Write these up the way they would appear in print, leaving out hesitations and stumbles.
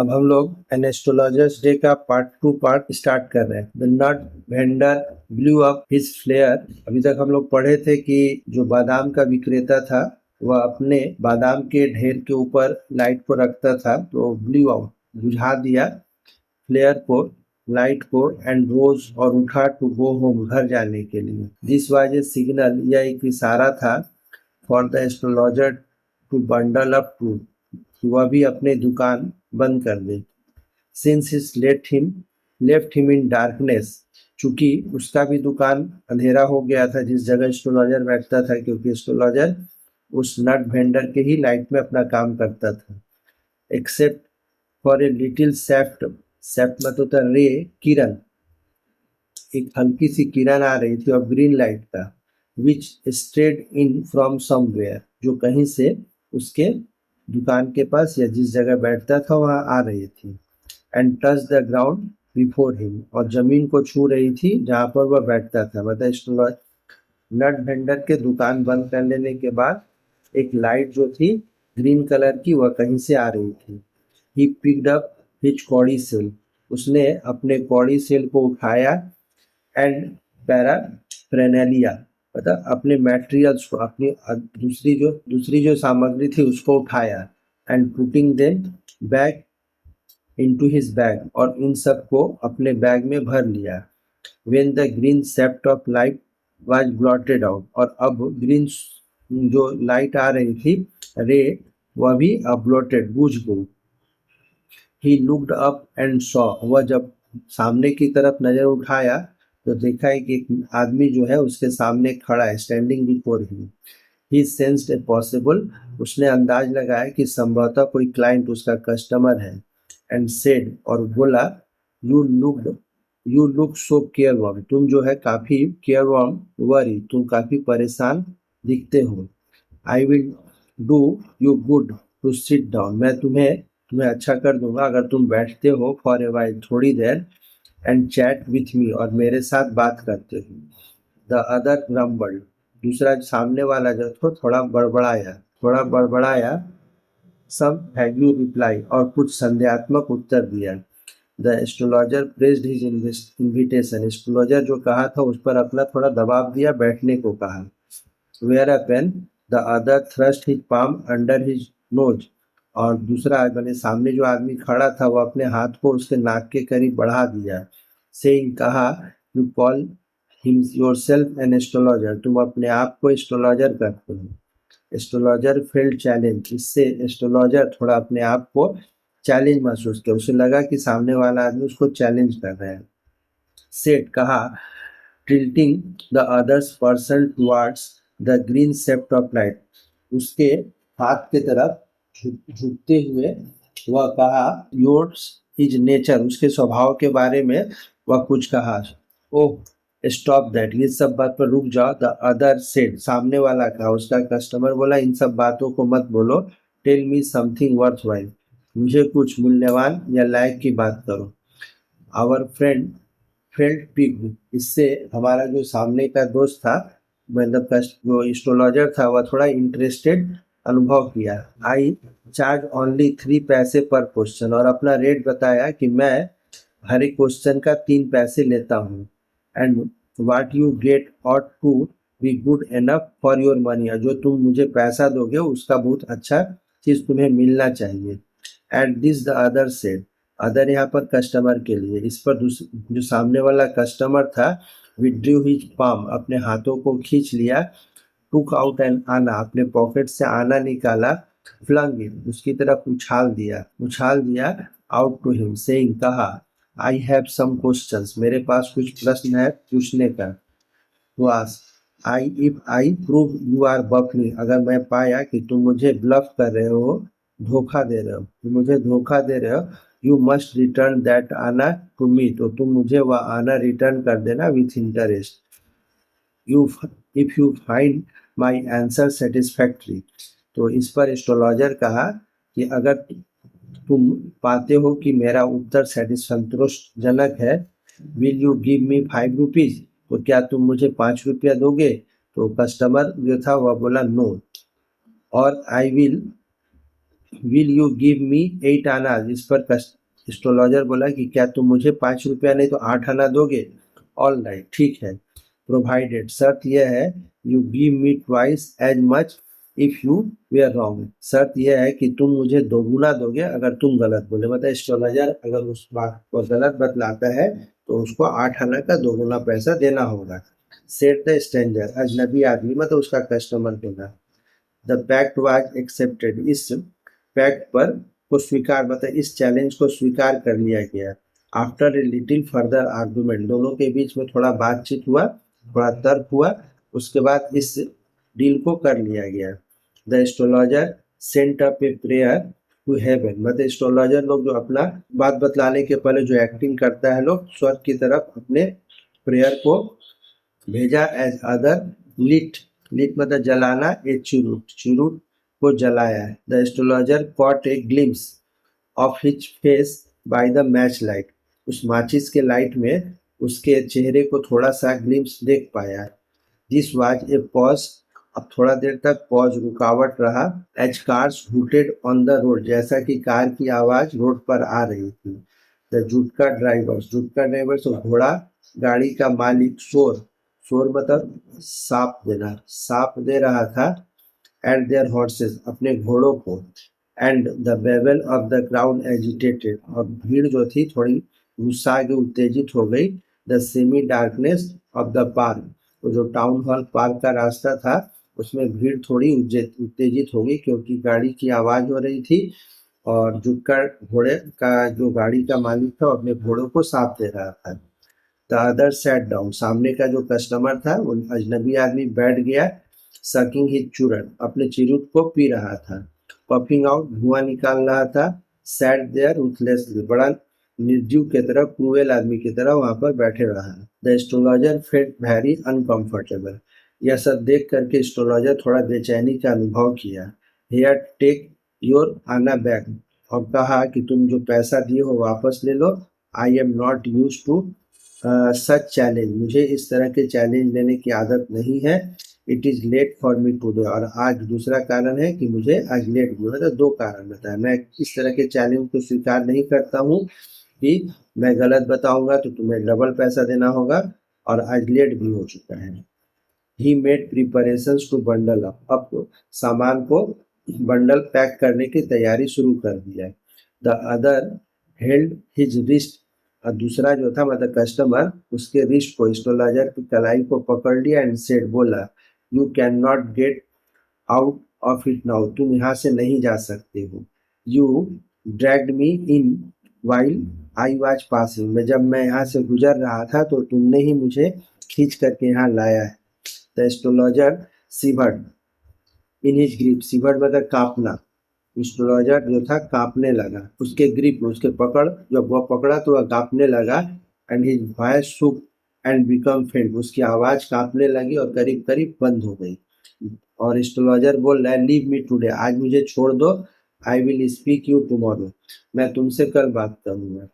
अब हम लोग एन एस्ट्रोलॉजर्स डे का पार्ट स्टार्ट कर रहे हैं। The nut vendor blew up his flare. अभी तक हम लोग पढ़े थे कि जो बादाम का विक्रेता था वह अपने बादाम के ढेर के ऊपर लाइट को रखता था, तो ब्लू आउट बुझा दिया फ्लेयर को, लाइट को, एंड रोज और उठा टू गो होम घर जाने के लिए। दिस वाज ए सिग्नल, यह एक इशारा था for the astrologer to bundle up too, वह भी अपने दुकान बंद कर दे। Since his left him in darkness, चूंकि उसका भी दुकान अंधेरा हो गया था जिस जगह एस्ट्रोलॉजर बैठता था, क्योंकि एस्ट्रोलॉजर उस नट वेंडर के ही लाइट में अपना काम करता था। एक्सेप्ट फॉर ए लिटिल सेफ्ट, सेफ्ट मतलब होता रे, किरण, एक हल्की सी किरण आ रही थी और ग्रीन लाइट का, विच स्ट्रेड इन फ्रॉम समवेयर, जो कहीं से उसके दुकान के पास या जिस जगह बैठता था वहां आ रही थी। And touch the ground before him, और जमीन को छू रही थी जहां पर वह बैठता था। मतलब नट वेंडर के दुकान बंद कर लेने के बाद एक लाइट जो थी ग्रीन कलर की वह कहीं से आ रही थी। ही पिक्ड अप हिज कौड़ी सेल, उसने अपने कौड़ी सेल को उठाया, एंड पैराफेरनालिया मतलब अपने मटेरियल्स को, अपनी दूसरी जो सामग्री थी उसको उठाया, and putting them back into his bag, और इन सब को अपने बैग में भर लिया। When the green shaft of light was blotted out, और अब ग्रीन जो लाइट आ रही थी रे, वह भी अब ब्लॉटेड बुझ गई। He looked up and saw, वह जब सामने की तरफ नजर उठाया तो देखा है कि एक आदमी जो है उसके सामने खड़ा है, standing before him. He sensed a possible, उसने अंदाज लगाया कि संभवतः कोई क्लाइंट उसका कस्टमर है। एंड सेड, और बोला, यू लुक सो केयरवर्म, तुम जो है काफी केयरवर्म, वरी, तुम काफी परेशान दिखते हो। I will do you good to sit down, मैं तुम्हें अच्छा कर दूंगा अगर तुम बैठते हो फॉर ए वाइल, थोड़ी देर, एंड चैट विथ मी, और मेरे साथ बात करते हो। द अदर ग्रम्बल्ड, दूसरा सामने वाला जो था थोड़ा बड़बड़ाया। सम हैव यू रिप्लाई, और कुछ संदेहात्मक उत्तर दिया। The astrologer pressed his invitation, astrologer जो कहा था उस पर अपना थोड़ा दबाव दिया, बैठने को कहा। Whereupon the other thrust his palm under his nose, और दूसरा मैंने सामने जो आदमी खड़ा था वो अपने हाथ को उसके नाक के करीब बढ़ा दिया। Saying, कहा, you call him yourself an astrologer, तुम अपने आप को एस्ट्रोलॉजर करते हो। एस्ट्रोलॉजर फेल्ड चैलेंज, इससे एस्ट्रोलॉजर थोड़ा अपने आप को चैलेंज महसूस किया, उसे लगा कि सामने वाला आदमी उसको चैलेंज कर रहा है। सेट, कहा, tilting the other person towards the green shaft of light, उसके हाथ के तरफ झुकते हुए वह कहा, योर्स इज नेचर, उसके स्वभाव के बारे में वह कुछ कहा। ओह स्टॉप दैट, ये सब बात पर रुक जाओ। द अदर सेड, सामने वाला कहा, उसका कस्टमर बोला, इन सब बातों को मत बोलो। Tell me something worthwhile, मुझे कुछ मूल्यवान या लायक की बात करो। आवर फ्रेंड फेल्ट पिग, इससे हमारा जो सामने का दोस्त था, मतलब जो एस्ट्रोलॉजर था, वह थोड़ा इंटरेस्टेड अनुभव किया। आई चार्ज ओनली 3 पैसे पर क्वेश्चन, और अपना रेट बताया कि मैं हर एक क्वेश्चन का 3 पैसे लेता हूँ। And what you get ought to be good enough for your money, जो तुम मुझे पैसा दोगे उसका बहुत अच्छा चीज तुम्हें मिलना चाहिए। At this the other said, other यहाँ पर कस्टमर के लिए, इस पर जो सामने वाला कस्टमर था, विड्रू हिज पाम, अपने हाथों को खींच लिया। टुक आउट एन आना, अपने पॉकेट से आना निकाला। फ्लंग इट, उसकी तरफ उछाल दिया। आउट टू हिम, सेइंग, कहा, आई हैव सम क्वेश्चंस, मेरे पास कुछ प्रश्न है पूछने का। वास, if I prove you are bluffing, अगर मैं पाया कि तुम मुझे ब्लफ कर रहे हो, धोखा दे रहे हो, तुम मुझे धोखा दे रहे हो, यू मस्ट रिटर्न दैट आना टू मी, तो तुम मुझे वह आना रिटर्न कर देना with interest. You if you find my answer satisfactory, तो इस पर एस्ट्रोलॉजर कहा कि अगर तुम पाते हो कि मेरा उत्तर संतोषजनक है, will you give me 5 rupees, तो क्या तुम मुझे 5 रुपया दोगे? तो कस्टमर जो था वह बोला नो। और I will will you give मी 8 आना। इस पर एस्ट्रोलॉजर बोला कि क्या तुम मुझे 5 रुपया नहीं तो 8 आना दोगे। ऑल राइट, ठीक है। प्रोवाइडेड, शर्त यह है, you give me twice as much if you were wrong. शर्त यह है कि तुम मुझे दोगुना दोगे अगर तुम गलत बोले। मतलब एस्ट्रोलॉजर अगर उस बात को गलत बतलाता है तो उसको 8 आना का दोगुना पैसा देना होगा। सेट द स्ट्रेंजर, अजनबी आदमी मतलब उसका कस्टमर बोला। द पैक्ट वाज एक्सेप्टेड, इस पैक्ट पर को स्वीकार मतलब इस चैलेंज को स्वीकार कर लिया गया। After a little further argument, दोनों के बीच में थोड़ा बातचीत हुआ, थोड़ा तर्क हुआ, उसके बाद इस डील को कर लिया गया। The astrologer sent up a prayer to heaven, मतलब एस्ट्रोलॉजर लोग जो अपना बात बतलाने के पहले जो एक्टिंग करता है लोग, स्वर्ग की तरफ अपने प्रेयर को भेजा। एज अदर लिट, लिट मतलब जलाना, ए चिरूट, चिरूट को जलाया। The astrologer caught a glimpse of his face by the match light, उस माचिस के लाइट में उसके चेहरे को थोड़ा सा ग्लिम्स देख पाया। दिस वाज ए पॉज, अब थोड़ा देर तक पॉज रुकावट रहा। As cars hooted on the road, जैसा कि कार की आवाज रोड पर आ रही थी। द जुटका ड्राइवर्स, जुटका ड्राइवर्स तो घोड़ा गाड़ी का मालिक, शोर, शोर मतलब साप देना, साप दे रहा था। एट देयर हॉर्सेस, अपने घोड़ों को। And the babble of the crowd agitated, और भीड़ जो थी थोड़ी गुस्सा के उत्तेजित हो गई। The semi darkness of the park, तो जो टाउन हॉल पार्क का रास्ता था उसमें भीड़ थोड़ी उत्तेजित हो गई क्योंकि गाड़ी की आवाज हो रही थी और जुटकर घोड़े का जो गाड़ी का मालिक था अपने घोड़ों को साथ दे रहा था। द अदर सैट डाउन, सामने का जो कस्टमर था वो अजनबी आदमी बैठ गया। सकिंग हिज चूरन, अपने चिरूट को पी रहा था। पफिंग आउट, धुआं निकाल रहा था। सैट देयर रूथलेसली, बड़ा निर्जीव की तरह, क्रूएल आदमी की तरह वहां पर बैठे रहा। The astrologer felt very uncomfortable, यह सब देख करके एस्ट्रोलॉजर थोड़ा बेचैनी का अनुभव किया। हियर टेक योर आना बैक, और कहा कि तुम जो पैसा दिए हो वापस ले लो। I am not use to such challenge, मुझे इस तरह के चैलेंज लेने की आदत नहीं है। It is late for me today, और आज दूसरा कारण है कि मुझे आज लेट भी, मतलब दो कारण बताया। मैं इस तरह के चैलेंज को स्वीकार नहीं करता हूँ कि मैं गलत बताऊंगा तो तुम्हें डबल पैसा देना होगा, और आज लेट भी हो चुका है। He made preparations to bundle up, अब तो सामान को बंडल पैक करने की तैयारी शुरू कर दिया। The other held his wrist, और दूसरा जो था मतलब कस्टमर उसके रिस्ट को, एस्ट्रोलॉजर की कलाई को पकड़ लिया। एंड सेड, बोला, you can not get out of it now, तुम यहाँ से नहीं जा सकते हो। You dragged me in while I was passing, में जब मैं यहाँ से गुजर रहा था तो तुमने ही मुझे खींच करके यहाँ लाया है। The astrologer शिवर्ड in his grip, शिवर्ड मतलब कांपना, एस्ट्रोलॉजर जो था कांपने लगा उसके ग्रिप में, उसके पकड़, जब वह पकड़ा तो वह कांपने लगा। And his voice shook and become faint, उसकी आवाज कांपने लगी और करीब करीब बंद हो गई। और एस्ट्रोलॉजर बोल रहा है, लीव मी टुडे, आज मुझे छोड़ दो। I will speak you tomorrow, मैं तुमसे कल बात करूंगा।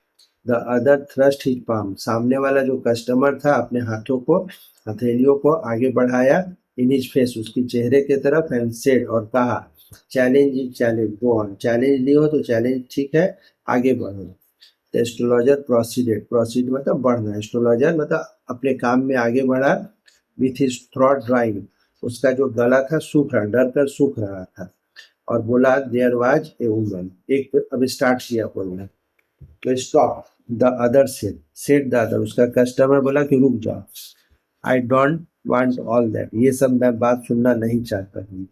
The other thrust his palm, सामने वाला जो कस्टमर था अपने हाथों को, हथेलियों को आगे बढ़ाया। इन हिज फेस, उसकी चेहरे की तरफ। एंड सेड, और कहा, challenge is challenge, go on, challenge लियो तो चैलेंज ठीक है, आगे बढ़ो। द एस्ट्रोलॉजर प्रोसीडेड, प्रोसीड मतलब बढ़ना, एस्ट्रोलॉजर मतलब अपने काम में आगे बढ़ा। विथ हिज थ्रॉट ड्राइंग, उसका जो गला था सूख रहा, डर कर सूख रहा था। और बोला, देयर वाज ए वुमन, एक अब स्टार्ट किया बोलना। तो stop, the other said the other, उसका कस्टमर बोला कि रुक जाओ। I don't want all that, ये सब मैं बात सुनना नहीं चाहता हूँ।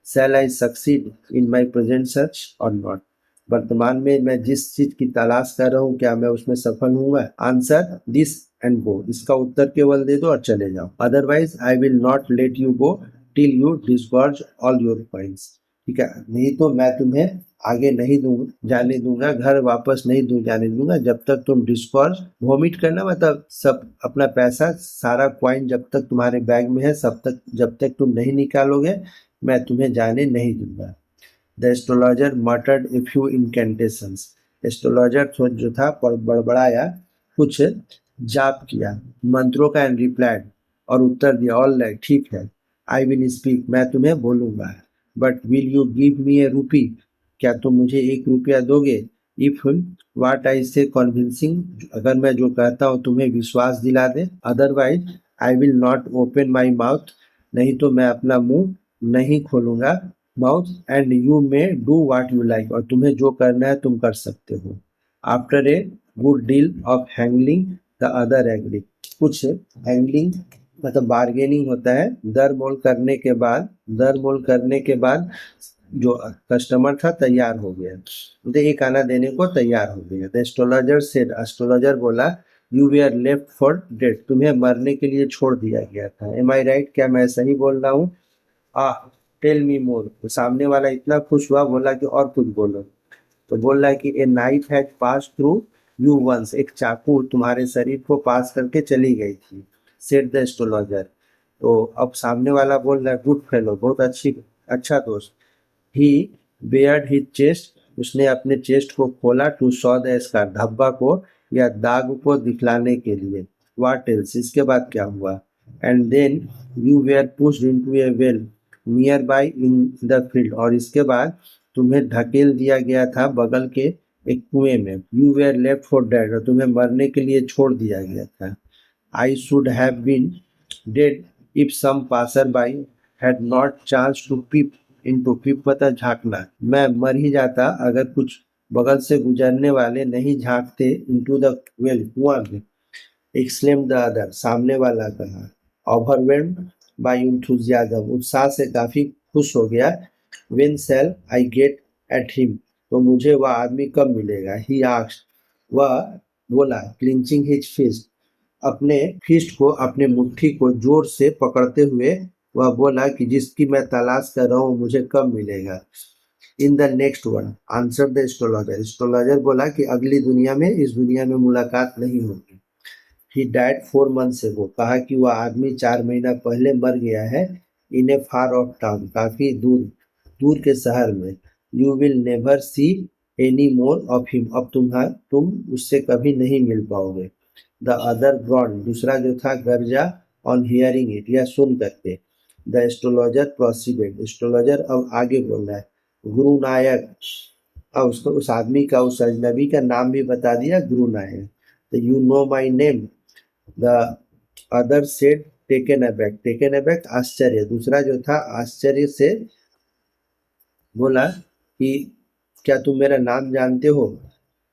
Shall I succeed in my present search or not, वर्तमान में मैं जिस चीज की तलाश कर रहा हूँ क्या मैं उसमें सफल हूँगा। आंसर दिस एंड गो, इसका उत्तर केवल दे दो और चले जाओ। Otherwise I will not let you go till you disgorge all your points, ठीक है, नहीं तो मैं तुम्हें आगे नहीं जाने दूंगा, घर वापस नहीं जाने दूंगा जब तक तुम डिस्कॉर्ज, वॉमिट करना मतलब सब अपना पैसा, सारा कॉइन जब तक तुम्हारे बैग में है सब तक, जब तक तुम नहीं निकालोगे मैं तुम्हें जाने नहीं दूंगा। The astrologer muttered a few incantations, astrologer जो था बड़बड़ाया, कुछ जाप किया मंत्रों का। एंड रिप्लाइड, और उत्तर दिया, ऑल राइट, ठीक है। आई विल स्पीक, मैं तुम्हें बोलूंगा। But will you give me a rupee, क्या तुम मुझे 1 रुपया दोगे? इफ वाट आई से कन्विंसिंग, अगर मैं जो कहता हूँ तुम्हें विश्वास दिला दे, otherwise I will not open my mouth, नहीं तो मैं अपना मुंह नहीं खोलूंगा, mouth, and you may do what you like, और तुम्हें जो करना है तुम कर सकते हो। After a good deal of haggling the other agree, कुछ हैंगलिंग मतलब बार्गेनिंग होता है, दर मोल करने के बाद जो कस्टमर था तैयार हो गया, मतलब एक आना देने को तैयार हो गया। द एस्ट्रोलॉजर सेड, एस्ट्रोलॉजर बोला, you were left for dead, तुम्हें मरने के लिए छोड़ दिया गया था। एम आई राइट, क्या मैं सही बोल रहा हूँ? आ टेल मी मोर, तो सामने वाला इतना खुश हुआ, बोला कि और कुछ बोलो। तो बोल रहा है कि a knife had pass through you once, एक चाकू तुम्हारे शरीर को पास करके चली गई थी, सेड द एस्ट्रोलॉजर। तो अब सामने वाला बोल रहा है, गुड फेलो, बहुत अच्छा दोस्त। ही बेयर्ड हिज चेस्ट, उसने अपने चेस्ट को खोला, टू सॉ द स्कार, धब्बा को या दाग को दिखलाने के लिए। व्हाट एल्स, इसके बाद क्या हुआ? And then you were pushed into a well nearby in the field, और इसके बाद तुम्हें ढकेल दिया गया था बगल के एक कुएं में। You were left for dead, और तुम्हें मरने के लिए छोड़ दिया गया था। I should have been dead if some passer by had not chance to peep into, peep पता झांकना, मैं मर ही जाता अगर कुछ बगल से गुजरने वाले नहीं झांकते इनटू द वेल, कुआं में। एक्सक्लेम्ड द अदर, सामने वाला कहा। ओवरवेल्म्ड बाय एंथुसियाज्म, उत्साह से काफी खुश हो गया। When shall I get at him, तो मुझे वह आदमी कब मिलेगा? ही आस्क्ड, वह बोला, क्लिंचिंग हिज फिस्ट, अपने फिस्ट को, अपने मुट्ठी को जोर से पकड़ते हुए वह बोला कि जिसकी मैं तलाश कर रहा हूँ मुझे कब मिलेगा। In the next one, answer the astrologer, astrologer बोला कि अगली दुनिया में, इस दुनिया में मुलाकात नहीं होगी। ही डाइड 4 months ago, कहा कि वह आदमी 4 महीना पहले मर गया है। इन ए फार ऑफ टाउन, काफी दूर दूर के शहर में। You will never see any more of him, अब तुम उससे कभी नहीं मिल पाओगे। द अदर ग्रॉन्ड, दूसरा जो था गरजा, ऑन हियरिंग इट, यह सुन करके। द एस्ट्रोलॉजर प्रोसीडेड, एस्ट्रोलॉजर अब आगे बोल रहा है। गुरु नायक, अब उसको, उस आदमी का, उस अजनबी का नाम भी बता दिया, Guru Nayak. You know my name, the other said, taken aback, taken aback आश्चर्य, दूसरा जो था आश्चर्य से बोला कि क्या तुम मेरा नाम जानते हो?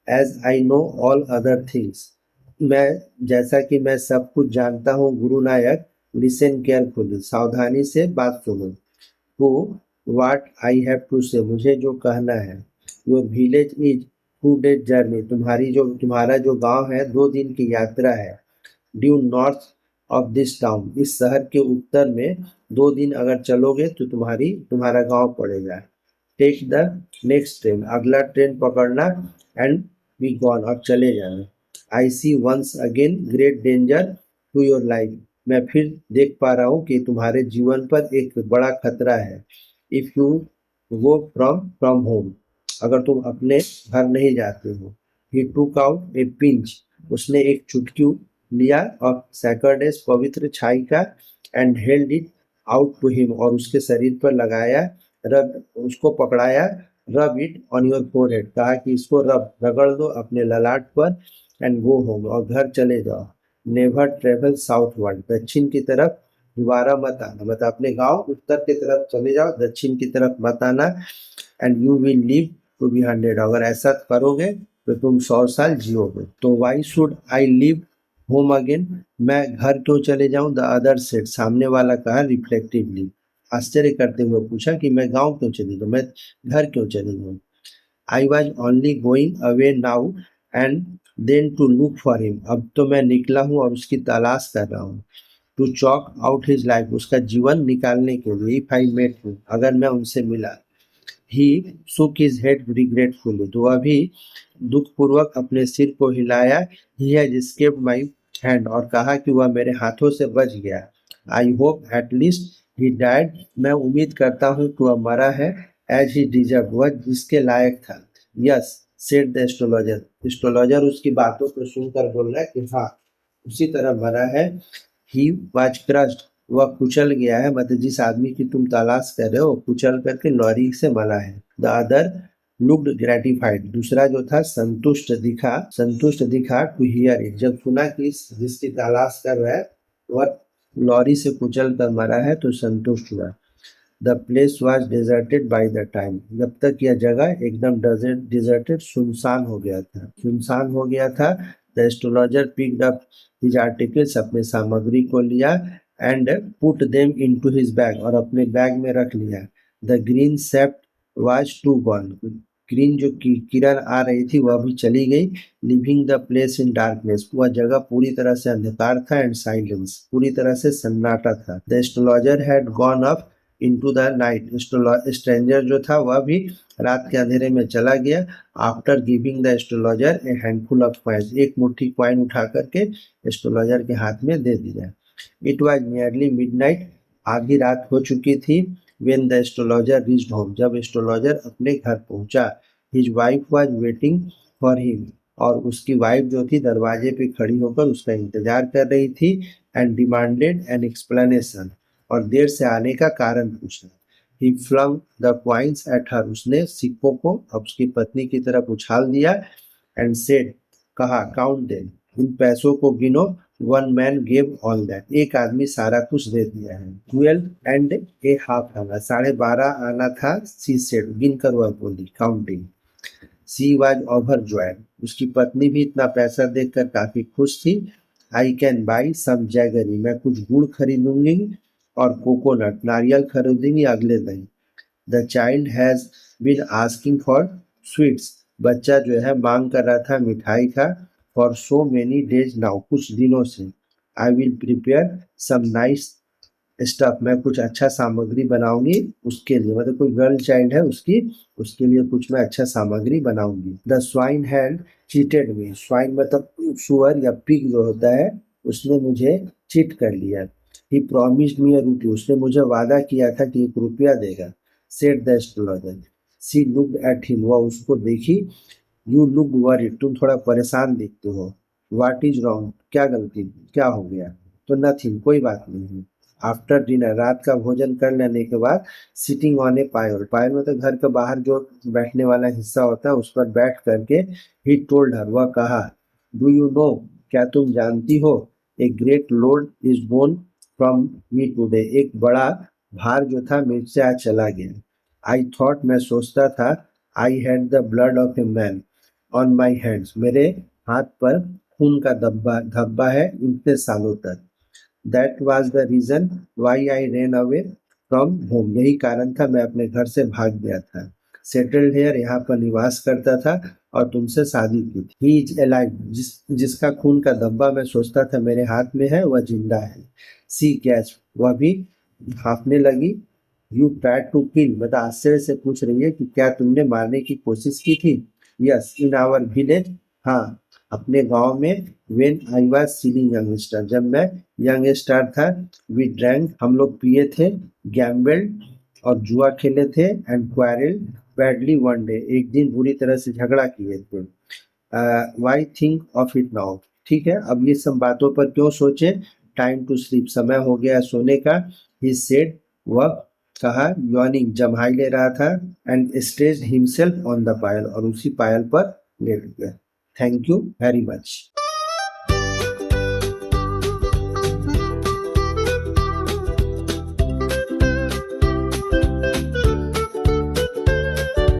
As I know all other things, मैं, जैसा कि मैं सब कुछ जानता हूँ गुरु नायक। लिसन केयरफुली, सावधानी से बात सुनो। To what I have to say, मुझे जो कहना है। Your village is 2 days journey, तुम्हारा जो गांव है 2 दिन की यात्रा है। Due north of this town, इस शहर के उत्तर में 2 दिन अगर चलोगे तो तुम्हारा गांव पड़ेगा। टेक द नेक्स्ट ट्रेन, अगला ट्रेन पकड़ना, एंड बी गॉन, और चले जाना। I see once again great danger to your life, मैं फिर देख पा रहा हूँ कि तुम्हारे जीवन पर एक बड़ा खतरा है। If you go from home, अगर तुम अपने घर नहीं जाते हो। ही टूक आउट ए पिंच, उसने एक चुटकी लिया, और सैकर्डेस, पवित्र छाई का, and held it out to him, और उसके शरीर पर लगाया, रब, उसको पकड़ाया। Rub it on your forehead, कहा कि इसको रगड़ दो अपने ललाट पर। एंड गो होम, और घर चले जाओ। नेवर ट्रेवल साउथवर्ड, दक्षिण की तरफ दोबारा मत आना, मतलब अपने गांव उत्तर की तरफ चले जाओ, दक्षिण की तरफ मत आना। And you will live to be 100, अगर ऐसा करोगे तो तुम 100 साल जियोगे। तो why should I live home again, मैं घर क्यों चले जाऊं? द अदर सेड, सामने वाला कहा रिफ्लेक्टिवली, आश्चर्य करते हुए पूछा कि मैं गांव क्यों चली जाऊं, मैं घर क्यों चली जाऊं। I was only going away now and then to look for him, अब तो मैं निकला हूँ और उसकी तलाश कर रहा हूँ। To choke out his life, उसका जीवन निकालने के लिए। इफ आई मेट हिम, अगर मैं उनसे मिला। ही shook his head regretfully, तो अभी दुखपूर्वक अपने सिर को हिलाया। He has escaped my hand, और कहा कि वह मेरे हाथों से बच गया। I hope at least he died, मैं उम्मीद करता हूँ कि वह मरा है। As he deserved, वह जिसके लायक था। Yes, said the astrologer, astrologer उसकी बातों को सुनकर बोल रहा है कि हाँ, उसी तरह मरा है। He was crushed, वह कुचल गया है, मतलब जिस आदमी की तुम तलाश कर रहे हो कुचल करके लॉरी से मरा है। द अदर लुक्ड ग्रेटिफाइड, दूसरा जो था संतुष्ट दिखा टू हियर इट, जब सुना कि जिसकी तलाश कर रहा है वह लॉरी से कुचल कर मरा है तो संतुष्ट हुआ। The place was deserted by the time, जब तक यह जगह एकदम डिजर्टेड सुनसान हो गया था। The astrologer picked up his articles, अपने सामग्री को लिया, and put them into his bag, और अपने बैग में रख लिया। The green shaft was too gone, green जो किरण आ रही थी वह भी चली गई। Living the place in darkness, वह जगह पूरी तरह से अंधकार था, एंड साइलेंस, पूरी तरह से सन्नाटा था। The astrologer had gone up into the night, stranger जो था वह भी रात के अंधेरे में चला गया। After giving the astrologer A handful of coins, एक मुट्ठी कॉइन उठा करके एस्ट्रोलॉजर के हाथ में दे दिया। इट वॉज नियरली मिडनाइट, आधी रात हो चुकी थी। When the astrologer reached home, जब एस्ट्रोलॉजर अपने घर पहुंचा। His wife was waiting for him, और उसकी वाइफ जो थी दरवाजे पे खड़ी होकर उसका इंतजार कर रही थी। एंड डिमांडेड एन एक्सप्लेनेशन, और देर से आने का कारण पूछा। He flung the coins at her, उसने सिक्कों को अब उसकी पत्नी की तरफ उछाल दिया। एंड सेड, कहा, काउंट देम, इन पैसों को गिनो। One man gave all that, एक आदमी सारा कुछ दे दिया है। 12.5 आना, 12.5 आना था। सी सेड, गिन कर वह बोली, counting. She was overjoyed, उसकी पत्नी भी इतना पैसा देखकर काफी खुश थी। I can buy some jaggery, मैं कुछ गुड़ खरीदूंगी और कोकोनट, नारियल खरीदूंगी अगले दिन। The child has been asking for sweets, बच्चा जो है मांग कर रहा था मिठाई का। For so many days now, कुछ दिनों से। I will prepare some nice stuff, मैं कुछ अच्छा सामग्री बनाऊंगी उसके लिए, मतलब कोई गर्ल चाइल्ड है उसके लिए कुछ मैं अच्छा सामग्री बनाऊंगी। The swine had cheated me, swine मतलब सुअर या पिग जो होता है, उसने मुझे चीट कर लिया। ही प्रॉमिस्ड मी अ रूपी, उसने मुझे वादा किया था कि 1 रुपया देगा। Said the astrologer. She looked at him, वह उसको देखी। यू लुक वरीड, तुम थोड़ा परेशान दिखते हो। व्हाट इज रॉन्ग, क्या गलती, क्या हो गया। तो नथिंग, कोई बात नहीं। आफ्टर डिनर, रात का भोजन कर लेने के बाद, सिटिंग ऑन ए पायल, पायल मतलब घर के बाहर जो बैठने वाला हिस्सा होता है उस पर बैठ करके, ही टोल्ड हर, वह कहा, डू यू नो, क्या तुम जानती हो, a great load is borne from me today, एक बड़ा भार जो था मुझसे आज चला गया। आई थॉट, मैं सोचता था, I had the blood of a man on my hands, मेरे हाथ पर खून का धब्बा है इतने सालों तक। That was the reason why I ran away from home, यही कारण था मैं अपने घर से भाग गया था। सेटल्ड हेयर, यहाँ पर निवास करता था और तुमसे शादी की थी। ही इज अलाइव, जिसका खून का धब्बा मैं सोचता था मेरे हाथ में है वह जिंदा है। सी गैस, वह भी हांफने लगी। यू ट्राई टू किल, मतलब आश्चर्य से पूछ रही है कि क्या तुमने मारने की कोशिश की थी। यस, इन आवर विलेज, हाँ अपने गांव में। When I was silly youngster, जब मैं यंगस्टर था। वी ड्रैंक, हम लोग पिए थे। गैम्बल्ड, और जुआ खेले थे। And quarrel badly one day, एक दिन बुरी तरह से झगड़ा किए थे। Why think of it now, ठीक है अब ये सब बातों पर क्यों सोचे। टाइम टू स्लीप, समय हो गया सोने का। ही सेड, वह कहा, यॉर्निंग, जम्हाई ले रहा था। And stretched himself on the pyol, और उसी पायल पर लेट गया। Thank you very much.